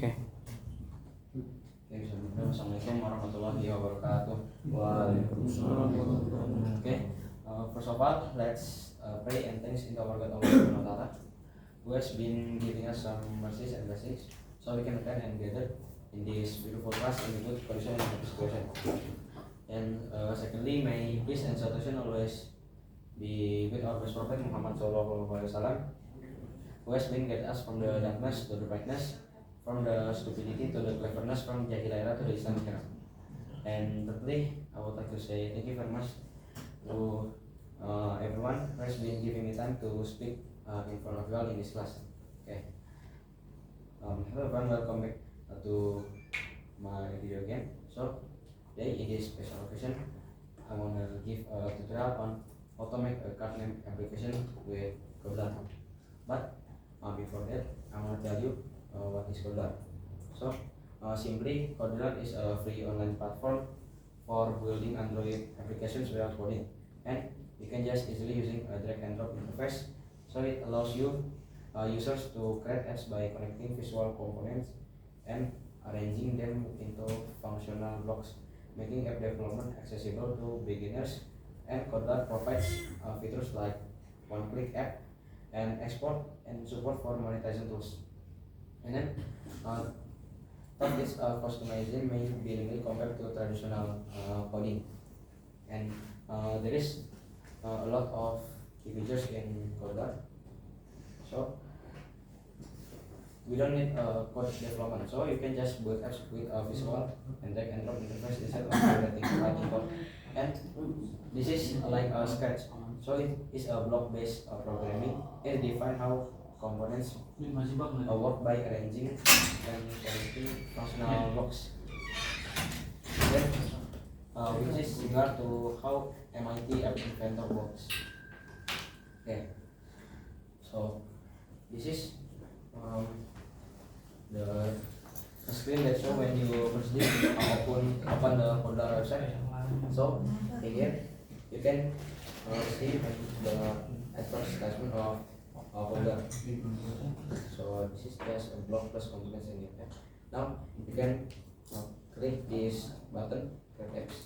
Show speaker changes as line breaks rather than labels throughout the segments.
Oke. Assalamualaikum warahmatullahi wabarakatuh.
Waalaikumsalam.
Okay. First of all, let's pray and thanks in our God Allah Subhanahu wa Ta'ala, who has been giving us some mercies and blessings, so we can attend and gather in this beautiful class in good condition and happy situation. And secondly, may peace and salutation always be with our best prophet Muhammad Sallallahu Alaihi Wasallam, who has been guided us from the darkness to the brightness, from the stupidity to the cleverness, from Jahiliyah to the Islam era. And thirdly, I would like to say thank you very much to everyone who has been giving me time to speak in front of you all in this class. Okay. Hello everyone, welcome back to my video again. So today in this special occasion, I want to give a tutorial on how to make a card name application with Godot. But before that, I want to tell you what is Godot. So simply, Godot is a free online platform for building Android applications without coding, and you can just easily using a drag and drop interface. So it allows you users to create apps by connecting visual components and arranging them into functional blocks, making app development accessible to beginners. And Godot provides features like one-click app and export and support for monetization tools. And then third is customizing may be limited compared to traditional coding, and there is a lot of features in Godot, so we don't need code development, so you can just build apps with a visual and drag and drop interface instead of creating Python code. And this is like a Scratch, so it is a block-based programming. It defines how components work by arranging and connecting functional blocks. Then, which is similar to how MIT App Inventor works. Okay, so this is the screen that show when you first open the Godot website. So in here you can see the advertisement of Godot. So this is just a block plus components in it. Now you can click this button, create apps.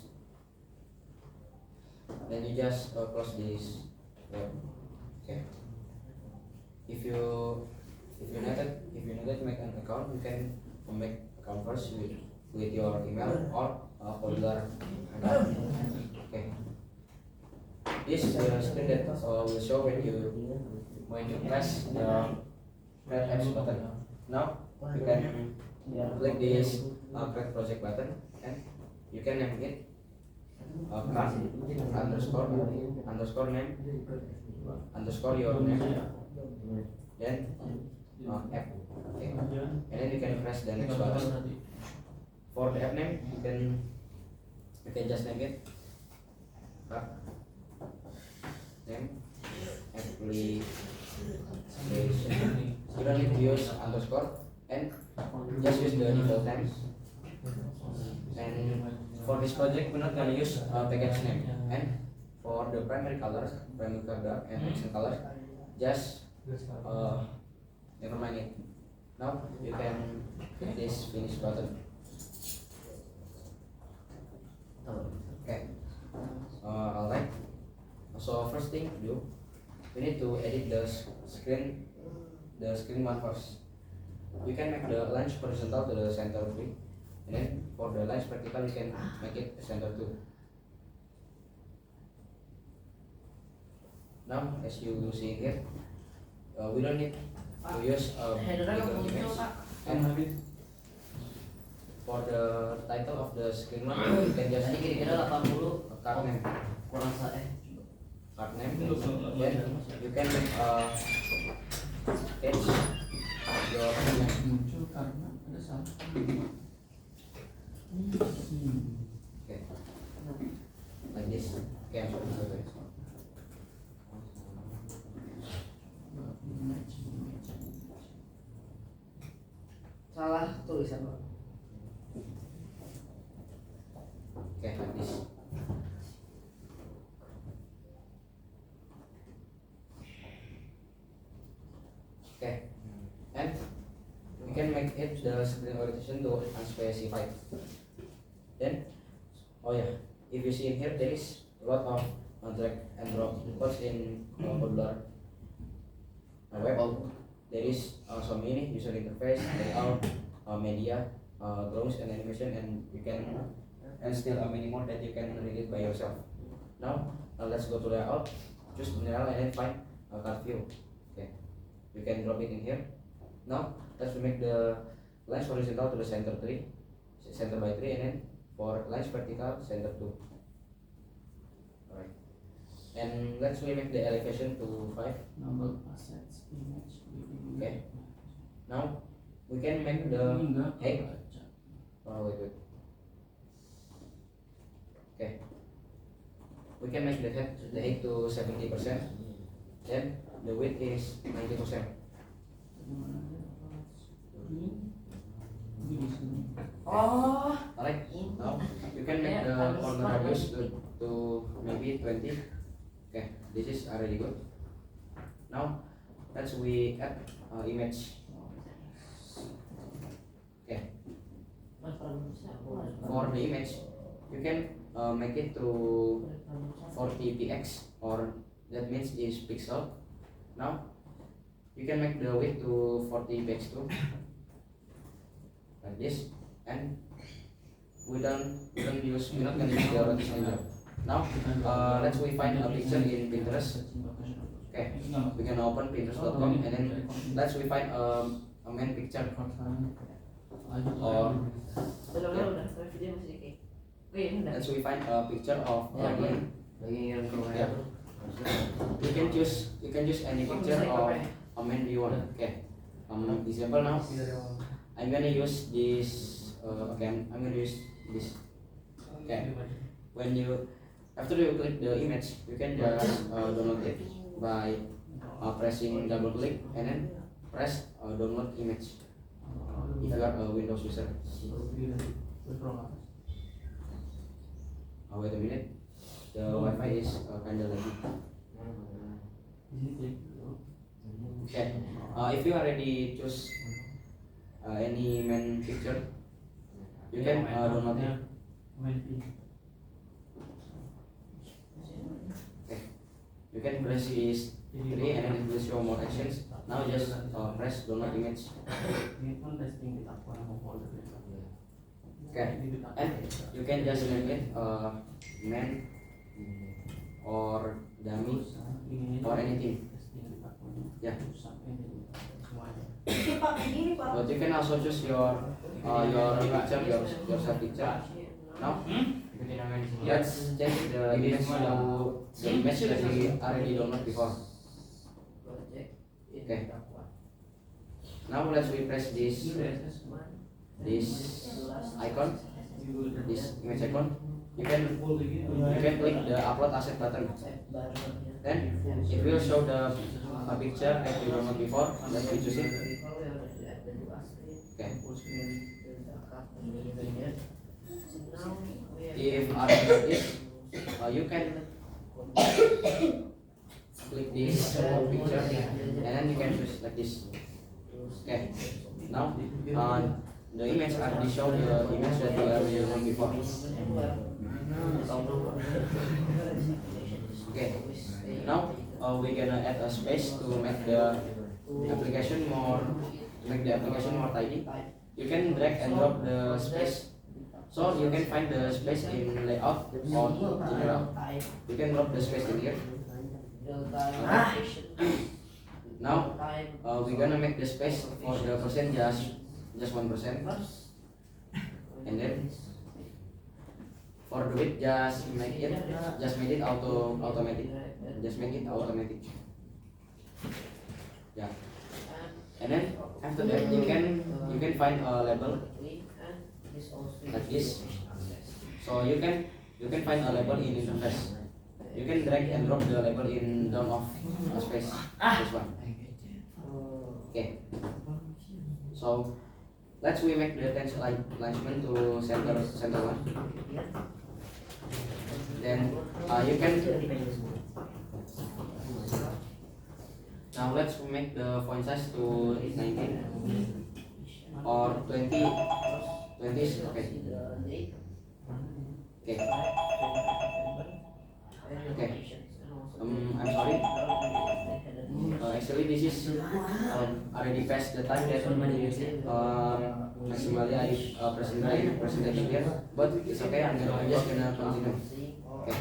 Then you just close this web. Okay. If you needed to make an account, you can make account first with your email or folder account. Okay. This is the screen that will show when you press the create apps button. Now you can click this create project button and you can name it card underscore name underscore your name, then app. Okay. And then you can press the next button. For the app name, you can just name it name application. You don't need to use underscore and just use the default name. And for this project, we're not gonna use package name. And for the primary color and accent color, just never mind it. Now you can hit this finish button. Okay. Alright. So first thing to do, we need to edit the screen one first. You can make the lines horizontal to the center 3, and then for the lines vertical you can make it center 2. Now as you see here, we don't need to use bigger image. And for the title of the screen one, you can just
kira-kira 80
card name.
kurang
Card name. Then you can make text your
Muncul karena ada salah.
okay, like this. Okay, I'm sorry.
salah tulisan Pak.
Okay, like this. Okay, and we can make it the screen orientation to unspecified. Then, oh yeah, if you see in here, there is a lot of drag and drop because in modular web, there is some mini user interface, layout, media, drawings and animation, and you can and still many more that you can read it by yourself. Now let's go to layout, choose general and then find card view. Okay, you can drop it in here. Now let's make the lines horizontal to the center 3, center by 3, and then for lines vertical center 2. Alright, and let's make the elevation to 5.
Number assets, image,
Okay. Now we can make the height. Wait. Okay. We can make the height to 70%. Then the width is 90%.
Oh,
Alright. Now you can make the corner radius to maybe 20. Okay. This is already good. Now let's we add image. Okay. For the image, you can make it to 40 px, or that means is pixel. Now you can make the width to 40 px too, like this, and we're not gonna use the rotation angle. Now let's we find a picture in Pinterest. Okay, we can open pinterest.com and then let's we find a main picture or let's we find a picture of yeah. You can choose any picture of a main you want. Okay. Example now. I'm gonna use this. Okay, I'm gonna use this. Okay. When you after you click the image, you can just download it by pressing double click and then press download image. If you are a Windows user. Wait a minute. The Wi-Fi is kinda laggy. Okay. If you already choose any main picture, you can download it. Okay. You can press this 3 and then it will show more actions. Now just press download image. Okay. And you can just name it man or dummy or anything. Yeah. But you can also choose your picture, your self picture. Now let's change the image to the image that we already download before. Okay. Now let's press this icon, this image icon. You can click the upload asset button. Then it will show the picture that we download before. Let's choose it. Okay. If after this, you can click this picture and then you can choose like this. Okay. Now the image already show the image that we already used before. Okay. Now we're gonna add a space to make the application more tidy. You can drag and drop the space. So you can find the space in layout or general. You can drop the space in here. Now we're gonna make the space for the percent just 1%, and then for the width just make it automatic. Just make it automatic. Yeah. And then after that you can find a label like this. So you can find a label in interface. You can drag and drop the label in down of space. This one. Okay. So let's we make the text alignment to center one. Then you can now let's make the font size to 19. or 20 is okay. Okay. Okay. I'm sorry. Actually, this is already past the time that maximally I presentation here, but it's okay. I'm just gonna continue. Okay.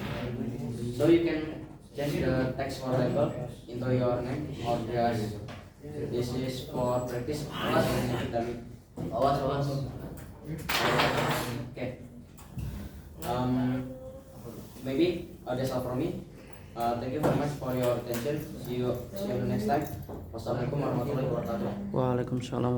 So you can change the text for label into your name or just this is for practice. Awas. Okay. Maybe that's all from me. Thank you very much for your attention. See you the next time. Wassalamualaikum warahmatullahi wabarakatuh.
Waalaikumsalam warahmatullahi